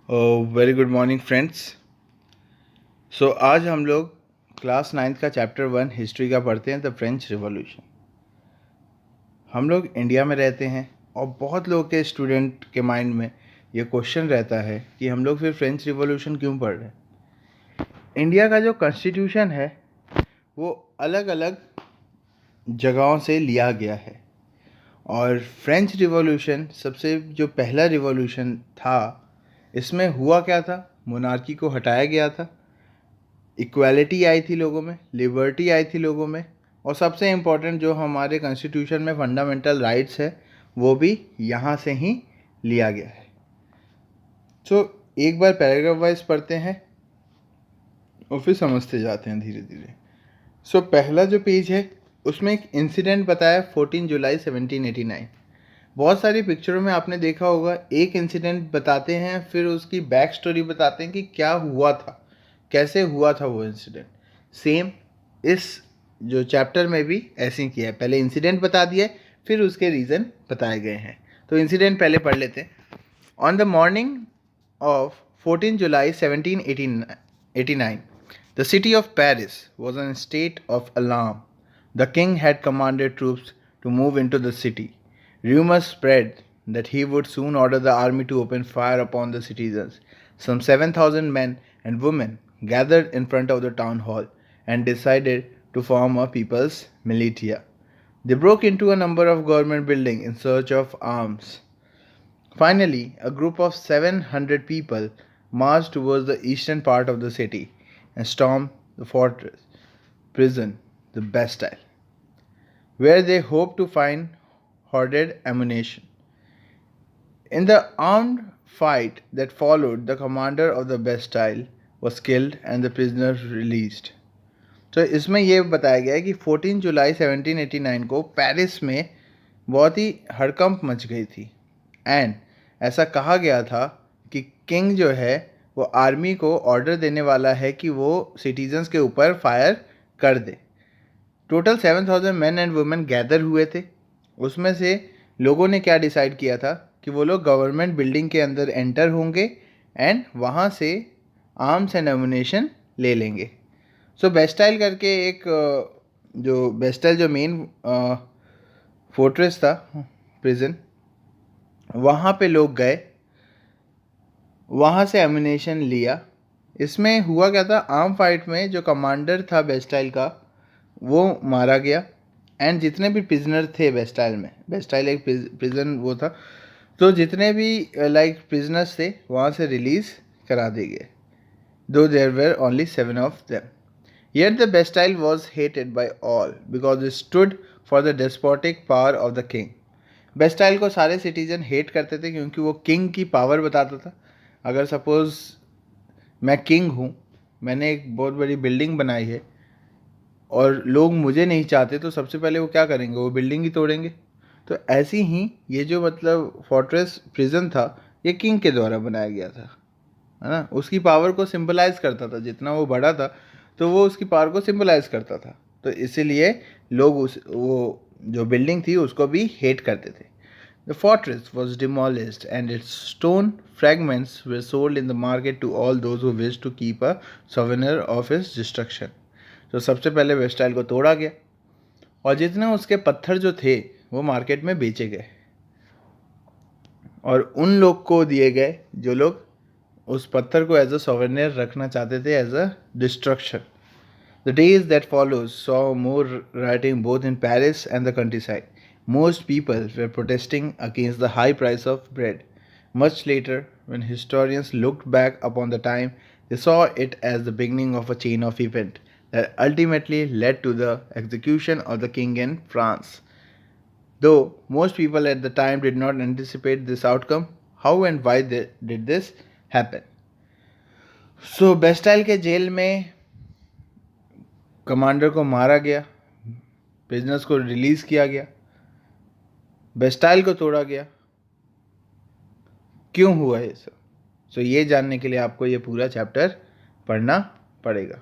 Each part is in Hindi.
Very good morning friends. So आज हम लोग क्लास 9th का चैप्टर 1 हिस्ट्री का पढ़ते हैं, द फ्रेंच रिवॉल्यूशन। हम लोग इंडिया में रहते हैं और बहुत लोगों के स्टूडेंट के माइंड में ये क्वेश्चन रहता है कि हम लोग फिर फ्रेंच रिवॉल्यूशन क्यों पढ़ रहे हैं। इंडिया का जो कॉन्स्टिट्यूशन है वो अलग अलग जगहों से लिया गया है और फ्रेंच रिवॉल्यूशन सबसे जो पहला रिवॉल्यूशन था, इसमें हुआ क्या था, मोनार्की को हटाया गया था, इक्वालिटी आई थी लोगों में, लिबर्टी आई थी लोगों में, और सबसे इम्पोर्टेंट जो हमारे कॉन्स्टिट्यूशन में फंडामेंटल राइट्स है वो भी यहाँ से ही लिया गया है। सो एक बार पैराग्राफ वाइज पढ़ते हैं और फिर समझते जाते हैं धीरे धीरे। सो पहला जो पेज है उसमें एक इंसिडेंट बताया 14 जुलाई 1789। बहुत सारी पिक्चरों में आपने देखा होगा, एक इंसिडेंट बताते हैं फिर उसकी बैक स्टोरी बताते हैं कि क्या हुआ था, कैसे हुआ था वो इंसिडेंट। सेम इस जो चैप्टर में भी ऐसे ही किया है, पहले इंसिडेंट बता दिया फिर उसके रीज़न बताए गए हैं। तो इंसिडेंट पहले पढ़ लेते हैं। On the morning of 14 July 1789 the city of Paris was in a state of alarm. The king had commanded troops to move into the city. Rumors spread that he would soon order the army to open fire upon the citizens. Some 7,000 men and women gathered in front of the town hall and decided to form a people's militia. They broke into a number of government buildings in search of arms. Finally, a group of 700 people marched towards the eastern part of the city and stormed the fortress prison, the Bastille, where they hoped to find hoarded ammunition. In the armed fight that followed, the commander of the Bastille was killed and the prisoners released. तो इसमें यह बताया गया है कि 14 जुलाई 1789 को पेरिस में बहुत ही हड़कंप मच गई थी एंड ऐसा कहा गया था कि किंग जो है वो आर्मी को ऑर्डर देने वाला है कि वो सिटीजन्स के ऊपर फायर कर दे। Total 7,000 man and women gather हुए थे। उसमें से लोगों ने क्या डिसाइड किया था कि वो लोग गवर्नमेंट बिल्डिंग के अंदर एंटर होंगे एंड वहाँ से आर्म्स एंड एमुनेशन ले लेंगे। सो बेस्टाइल करके एक जो बेस्टाइल जो मेन फोर्ट्रेस था, प्रिजन, वहाँ पे लोग गए, वहाँ से एमुनेशन लिया। इसमें हुआ क्या था, आर्म फाइट में जो कमांडर था बेस्टाइल का वो मारा गया एंड जितने भी प्रिजनर थे बेस्टाइल में, बेस्टाइल एक प्रिजन वो था, तो जितने भी प्रिजनर्स थे वहाँ से रिलीज़ करा दिए गए, though there were only 7 of them. Yet the Bastille was hated by all because it stood for the despotic power of the king. Bastille को सारे सिटीजन हेट करते थे क्योंकि वो किंग की पावर बताता था। अगर सपोज़ मैं किंग हूँ, मैंने एक बहुत बड़ी बिल्डिंग बनाई है और लोग मुझे नहीं चाहते, तो सबसे पहले वो क्या करेंगे, वो बिल्डिंग ही तोड़ेंगे। तो ऐसी ही ये जो मतलब फोर्ट्रेस प्रिजन था, ये किंग के द्वारा बनाया गया था, है ना। उसकी पावर को सिंबलाइज करता था, जितना वो बड़ा था तो वो उसकी पावर को सिंबलाइज करता था, तो इसीलिए लोग उस वो जो बिल्डिंग थी उसको भी हेट करते थे। The fortress was demolished and its stone fragments were sold in the market to all those who wish to keep a souvenir of his destruction. तो सबसे पहले वेस्टाइल को तोड़ा गया और जितने उसके पत्थर जो थे वो मार्केट में बेचे गए और उन लोग को दिए गए जो लोग उस पत्थर को एज अ सोवेनियर रखना चाहते थे, as a distraction. The days that follows saw more writing both in Paris and the countryside. Most people were protesting against the high price of bread. Much later, when historians looked back upon the time, they saw it as the beginning of a chain of events that ultimately led to the execution of the king in France. Though most people at the time did not anticipate this outcome, how and why did this happen? So Bastille के जेल में कमांडर को मारा गया, प्रिजनर्स को रिलीज़ किया गया, बेस्टाइल को तोड़ा गया। क्यों हुआ ये सब? सो ये जानने के लिए आपको ये पूरा चैप्टर पढ़ना पड़ेगा।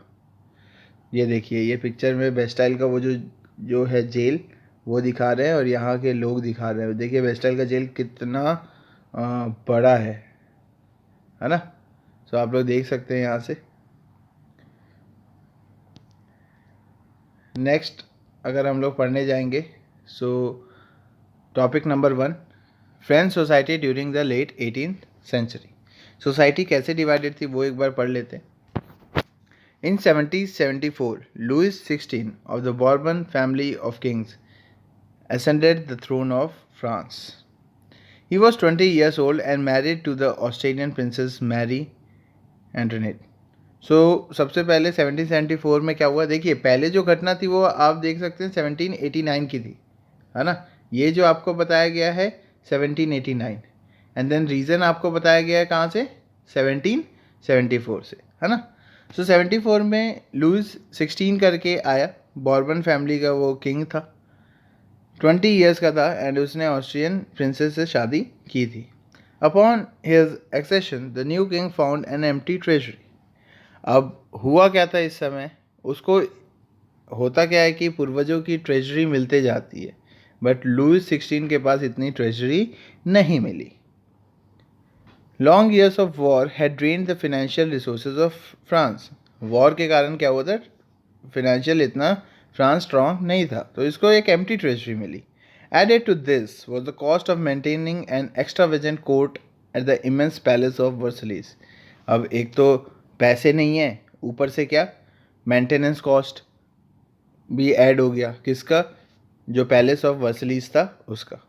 ये देखिए, ये पिक्चर में बेस्टाइल का वो जो है जेल वो दिखा रहे हैं और यहाँ के लोग दिखा रहे हैं। देखिए बेस्टाइल का जेल कितना बड़ा है। है ना। सो आप लोग देख सकते हैं यहाँ से। नेक्स्ट अगर हम लोग पढ़ने जाएंगे, so topic number 1, French society during the late 18th century. Society कैसे डिवाइडेड थी वो एक बार पढ़ लेते हैं। In 1774, Louis XVI of the Bourbon family of kings ascended the throne of France. He was 20 years old and married to the Australian princess Mary Antoinette. So सबसे पहले 1774 में क्या हुआ, देखिए पहले जो घटना थी वो आप देख सकते हैं 1789 की थी, है ना। ये जो आपको बताया गया है 1789, एंड देन रीज़न आपको बताया गया है कहाँ से, 1774 से, है ना। सो 74 में लुइस 16 करके आया, बॉर्बन फैमिली का वो किंग था, 20 ईयर्स का था, एंड उसने ऑस्ट्रियन प्रिंसेस से शादी की थी। Upon his accession the new king found an empty treasury. अब हुआ क्या था इस समय, उसको होता क्या है कि पूर्वजों की ट्रेजरी मिलते जाती है, बट लुइस 16 के पास इतनी ट्रेजरी नहीं मिली। Long years of war had drained the financial resources of France. War के कारण क्या हुआ था, फाइनेंशियल इतना फ्रांस स्ट्रॉन्ग नहीं था, तो इसको एक एम्प्टी ट्रेजरी मिली। Added to this was the cost of maintaining an extravagant court at the immense palace of Versailles. अब एक तो पैसे नहीं है, ऊपर से क्या मेंटेनेंस कॉस्ट भी ऐड हो गया, किसका, जो पैलेस ऑफ वर्सलीज था उसका।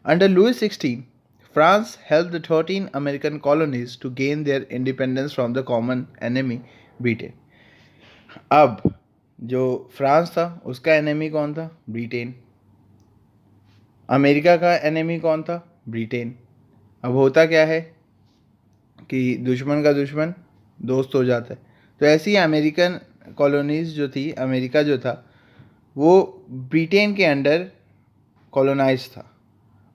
Under Louis 16 France helped the 13 American colonies to gain their independence from the common enemy, Britain. अब जो फ्रांस था उसका एनिमी कौन था, ब्रिटेन। अमेरिका का एनिमी कौन था, ब्रिटेन। अब होता क्या है कि दुश्मन का दुश्मन दोस्त हो जाता है, तो ऐसी अमेरिकन कॉलोनीज जो थी, अमेरिका जो था वो ब्रिटेन के अंडर कॉलोनाइज था,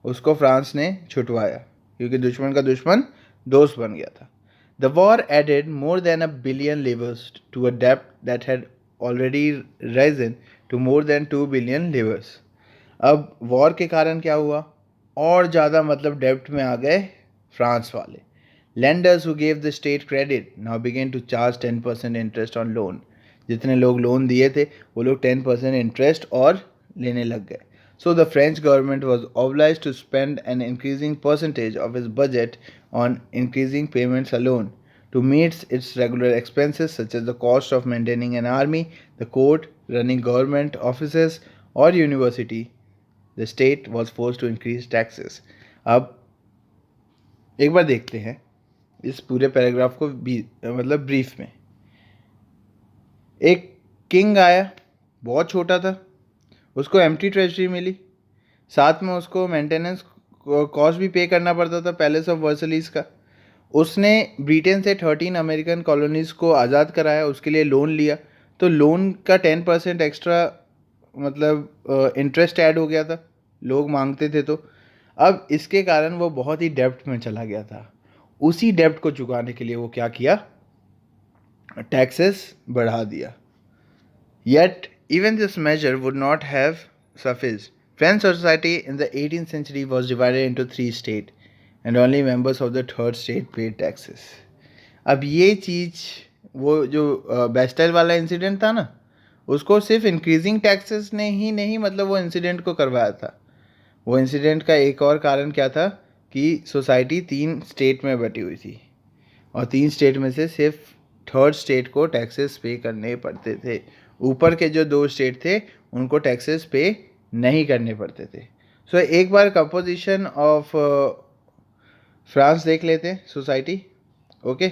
उसको फ्रांस ने छुटवाया क्योंकि दुश्मन का दुश्मन दोस्त बन गया था। The war added more than $1 billion to a डेब्ट that had already risen to more than $2 billion। अब वॉर के कारण क्या हुआ, और ज़्यादा मतलब डेब्ट में आ गए फ्रांस वाले। Lenders who gave the state credit now began to charge 10% interest on loan. जितने लोग लोन दिए थे वो लोग 10% इंटरेस्ट और लेने लग गए। So the French government was obliged to spend an increasing percentage of its budget on increasing payments alone to meet its regular expenses such as the cost of maintaining an army, the court, running government offices or university. The state was forced to increase taxes. अब एक बार देखते हैं इस पूरे पैराग्राफ को मतलब ब्रीफ में। एक किंग आया, बहुत छोटा था, उसको एम्प्टी ट्रेजरी मिली, साथ में उसको मेंटेनेंस कॉस्ट भी पे करना पड़ता था पैलेस ऑफ वर्सलीज का। उसने ब्रिटेन से 13 अमेरिकन कॉलोनीज़ को आज़ाद कराया, उसके लिए लोन लिया, तो लोन का 10% एक्स्ट्रा मतलब इंटरेस्ट ऐड हो गया था, लोग मांगते थे। तो अब इसके कारण वो बहुत ही डेब्ट में चला गया था। उसी डेब्ट को चुकाने के लिए वो क्या किया, टैक्सेस बढ़ा दिया। Yet, even this measure would not have sufficed. French society in the 18th century was divided into 3 states, and only members of the third state paid taxes. अब ये चीज़, वो जो बेस्टाइल वाला इंसिडेंट था ना, उसको सिर्फ इंक्रीजिंग टैक्सेस ने ही नहीं मतलब वो इंसिडेंट को करवाया था। वो इंसिडेंट का एक और कारण क्या था कि सोसाइटी 3 स्टेट में बटी हुई थी, और 3 स्टेट में से सिर्फ थर्ड स्टेट को टैक्सेस पे करने पड़ते थे। ऊपर के जो 2 स्टेट थे उनको टैक्सेस पे नहीं करने पड़ते थे। सो एक बार कंपोजिशन ऑफ फ्रांस देख लेते हैं society. Okay,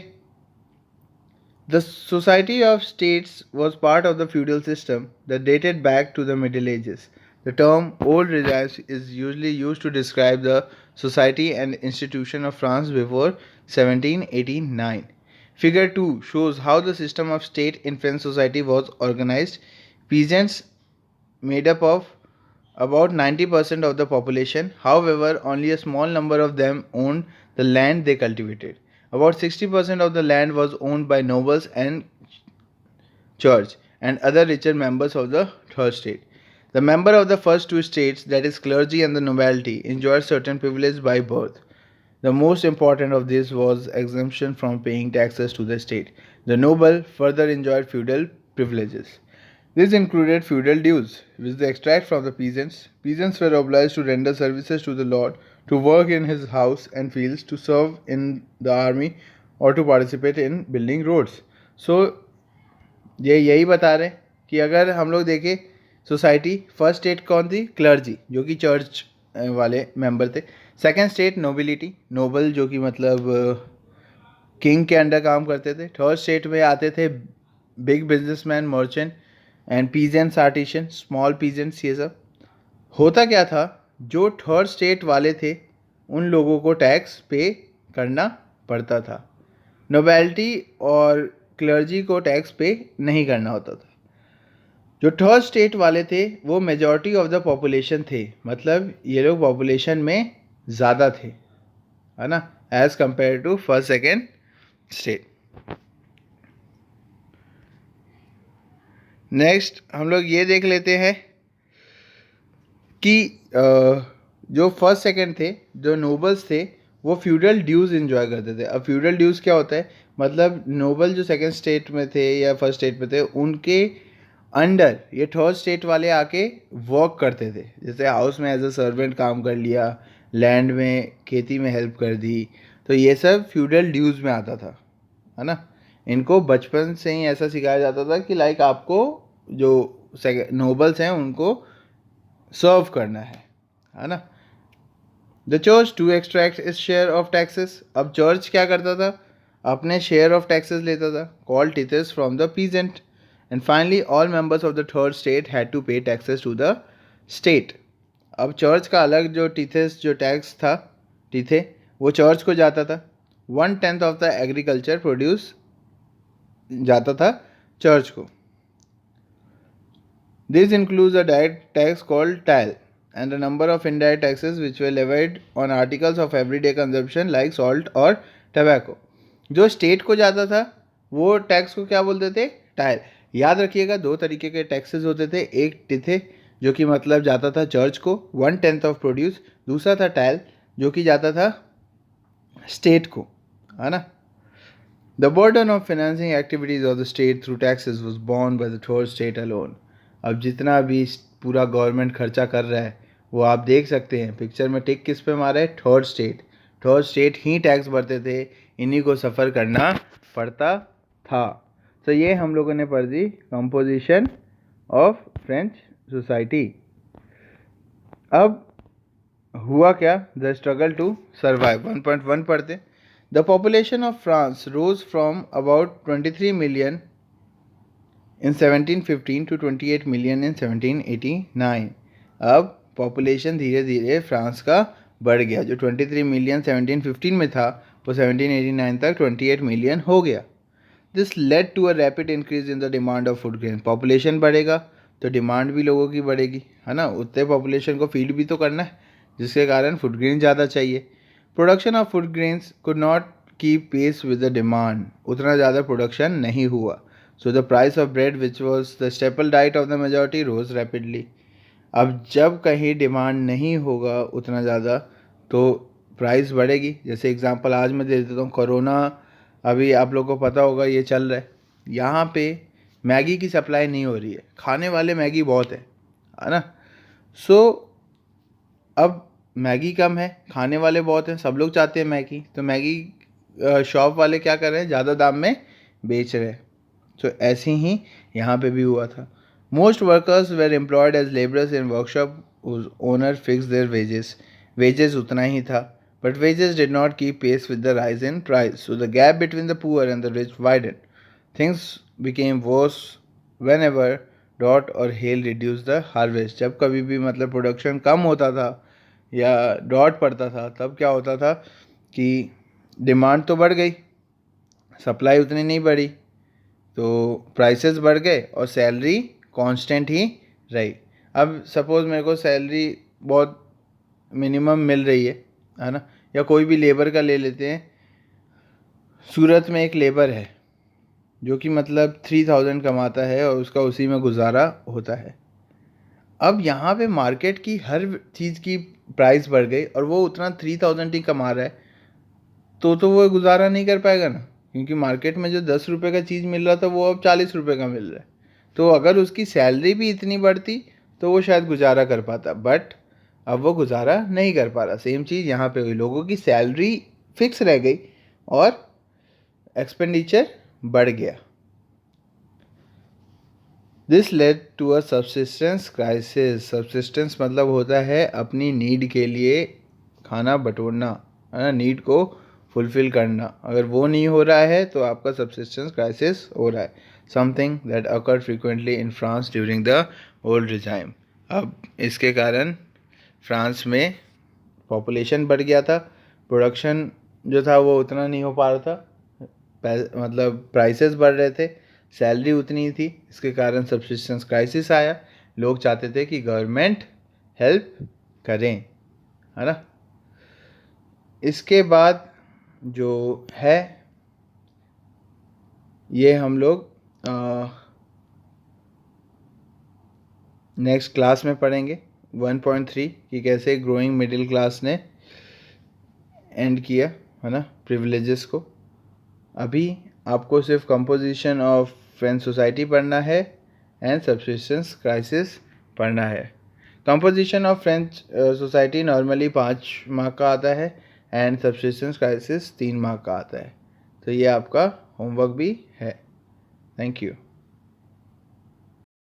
the society of states was part of the feudal system that dated back to the middle ages. The term old reliance is usually use to describe the society and institution of France before 1789. Figure 2 shows how the system of state in French society was organized. Peasants made up of about 90% of the population. However, only a small number of them owned the land they cultivated. About 60% of the land was owned by nobles and church and other richer members of the third state. The member of the first 2 states, that is clergy and the nobility, enjoyed certain privileges by birth. The most important of this was exemption from paying taxes to the state. The noble further enjoyed feudal privileges. This included feudal dues, which they extract from the peasants. Peasants were obliged to render services to the lord, to work in his house and fields, to serve in the army, or to participate in building roads. So ये यही बता रहे हैं कि अगर हम लोग देखें सोसाइटी, फर्स्ट स्टेट कौन थी? क्लर्जी, जो कि चर्च वाले मेंबर थे. सेकंड स्टेट नोबिलिटी, नोबल जो कि मतलब किंग के अंडर काम करते थे. थर्ड स्टेट में आते थे big businessman, merchant and peasants, artisan, small peasants. ये सब होता क्या था, जो थर्ड स्टेट वाले थे उन लोगों को टैक्स पे करना पड़ता था. नोबेलिटी और क्लर्जी को टैक्स पे नहीं करना होता था. जो थर्ड स्टेट वाले थे वो मेजॉरिटी ऑफ द पॉपुलेशन थे, मतलब ये लोग पॉपुलेशन में ज़्यादा थे, है ना, as compare to first second state. Next हम लोग ये देख लेते हैं कि जो फर्स्ट सेकेंड थे, जो नोबल्स थे, वो फ्यूडल ड्यूज़ इन्जॉय करते थे. अब फ्यूडल ड्यूज़ क्या होता है, मतलब नोबल जो सेकेंड स्टेट में थे या फर्स्ट स्टेट में थे, उनके अंडर ये थर्ड स्टेट वाले आके वर्क करते थे. जैसे हाउस में एज अ सर्वेंट काम कर लिया, लैंड में खेती में हेल्प कर दी, तो ये सब फ्यूडल ड्यूज़ में आता था, है ना. इनको बचपन से ही ऐसा सिखाया जाता था कि लाइक आपको जो नोबल्स हैं उनको सर्व करना है ना. The church to extract is share of taxes. अब चर्च क्या करता था, अपने शेयर ऑफ टैक्सेस लेता था, call tithes from the peasant. And finally all members of the third state had to pay taxes to the state. अब चर्च का अलग जो टिथेस, जो टैक्स था, टिथे, वो चर्च को जाता था. 1/10 ऑफ द एग्रीकल्चर प्रोड्यूस जाता था चर्च को. This includes a direct tax called tithe and a number of indirect taxes which were levied on articles of everyday consumption like salt और tobacco. जो स्टेट को जाता था वो टैक्स को क्या बोलते थे? टाइल. याद रखिएगा, दो तरीके के टैक्सेस होते थे. एक टिथे जो कि मतलब जाता था चर्च को, 1/10 ऑफ प्रोड्यूस. दूसरा था टाइल जो कि जाता था स्टेट को, है ना. The burden of financing activities of the state through taxes was borne by the third state alone. अब जितना भी पूरा गवर्नमेंट खर्चा कर रहा है वो आप देख सकते हैं पिक्चर में. टिक किस पे मारा है? Third state. थर्ड स्टेट ही टैक्स भरते थे, इन्हीं को सफ़र करना पड़ता था. तो ये हम लोगों ने पढ़ दी कंपोजिशन ऑफ फ्रेंच सोसाइटी. अब हुआ क्या? The struggle to survive. 1.1 पढ़ते. The population of France rose from about 23 million in 1715 to 28 million in 1789. अब पॉपुलेशन धीरे धीरे फ्रांस का बढ़ गया. जो 23 मिलियन 1715 में था वो 1789 तक 28 मिलियन हो गया. This led to a rapid increase in the demand of food grain. Population बढ़ेगा तो डिमांड भी लोगों की बढ़ेगी, है ना. उतने पॉपुलेशन को फीड भी तो करना है, जिसके कारण फूड ग्रेन ज़्यादा चाहिए. Production of food grains could not keep pace with the demand. उतना ज़्यादा प्रोडक्शन नहीं हुआ. So the price of bread, which was the staple diet of the majority, rose rapidly. अब जब कहीं डिमांड नहीं होगा उतना ज़्यादा तो प्राइस बढ़ेगी. जैसे एग्जांपल आज मैं दे देता हूँ. कोरोना अभी आप लोगों को पता होगा ये चल रहा है. यहाँ पे मैगी की सप्लाई नहीं हो रही है. खाने वाले मैगी बहुत है ना. सो अब मैगी कम है, खाने वाले बहुत हैं, सब लोग चाहते हैं मैगी. तो मैगी शॉप वाले क्या कर रहे हैं? ज़्यादा दाम में बेच रहे हैं. तो ऐसे ही यहाँ पे भी हुआ था. Most workers were employed as labourers in workshop. Owner fix their wages. Wages उतना ही था, but wages did not keep pace with the rise in price. So the gap between the poor and the rich widened. Things became worse whenever डॉट or hail reduce the harvest. जब कभी भी मतलब प्रोडक्शन कम होता था या डॉट पड़ता था, तब क्या होता था कि डिमांड तो बढ़ गई, सप्लाई उतनी नहीं बढ़ी, तो प्राइसेस बढ़ गए और सैलरी कांस्टेंट ही रही. अब सपोज़ मेरे को सैलरी बहुत मिनिमम मिल रही है ना. या कोई भी लेबर का ले लेते हैं. सूरत में एक लेबर है जो कि मतलब 3000 कमाता है और उसका उसी में गुजारा होता है. अब यहाँ पे मार्केट की हर चीज़ की प्राइस बढ़ गई और वो उतना 3000 ही कमा रहा है, तो वो गुजारा नहीं कर पाएगा ना, क्योंकि मार्केट में जो 10 रुपये का चीज़ मिल रहा था वो अब 40 रुपये का मिल रहा है। तो अगर उसकी सैलरी भी इतनी बढ़ती तो वो शायद गुजारा कर पाता, बट अब वो गुजारा नहीं कर पा रहा। सेम चीज़ यहाँ पे हुई, लोगों की सैलरी फिक्स रह गई और एक्सपेंडिचर बढ़ गया। This led to a subsistence crisis. Subsistence मतलब होता है अपनी नीड के लिए खाना बटोरना, है ना, नीड को फुलफिल करना। अगर वो नहीं हो रहा है तो आपका सब्सिस्टेंस क्राइसिस हो रहा है। Something that occurred frequently in France during the old regime. अब इसके कारण फ्रांस में पॉपुलेशन बढ़ गया था, प्रोडक्शन जो था वो उतना नहीं हो पा रहा था, मतलब प्राइसेस बढ़ रहे थे, सैलरी उतनी ही थी। इसके कारण सब्सिस्टेंस क्राइसिस आया। लोग चाहते थे कि गवर्नमेंट हेल्प करें, है ना। इसके बाद जो है ये हम लोग नेक्स्ट क्लास में पढ़ेंगे 1.3 कि कैसे ग्रोइंग मिडिल क्लास ने एंड किया, है ना, प्रिविलेजेस को। अभी आपको सिर्फ कंपोजिशन ऑफ फ्रेंच सोसाइटी पढ़ना है एंड सब्सिस्टेंस क्राइसिस पढ़ना है। Composition of French society normally 5 mark का आता है एंड सब्सिस्टेंस क्राइसिस 3 मार्क का आता है। तो ये आपका होमवर्क भी है। Thank you.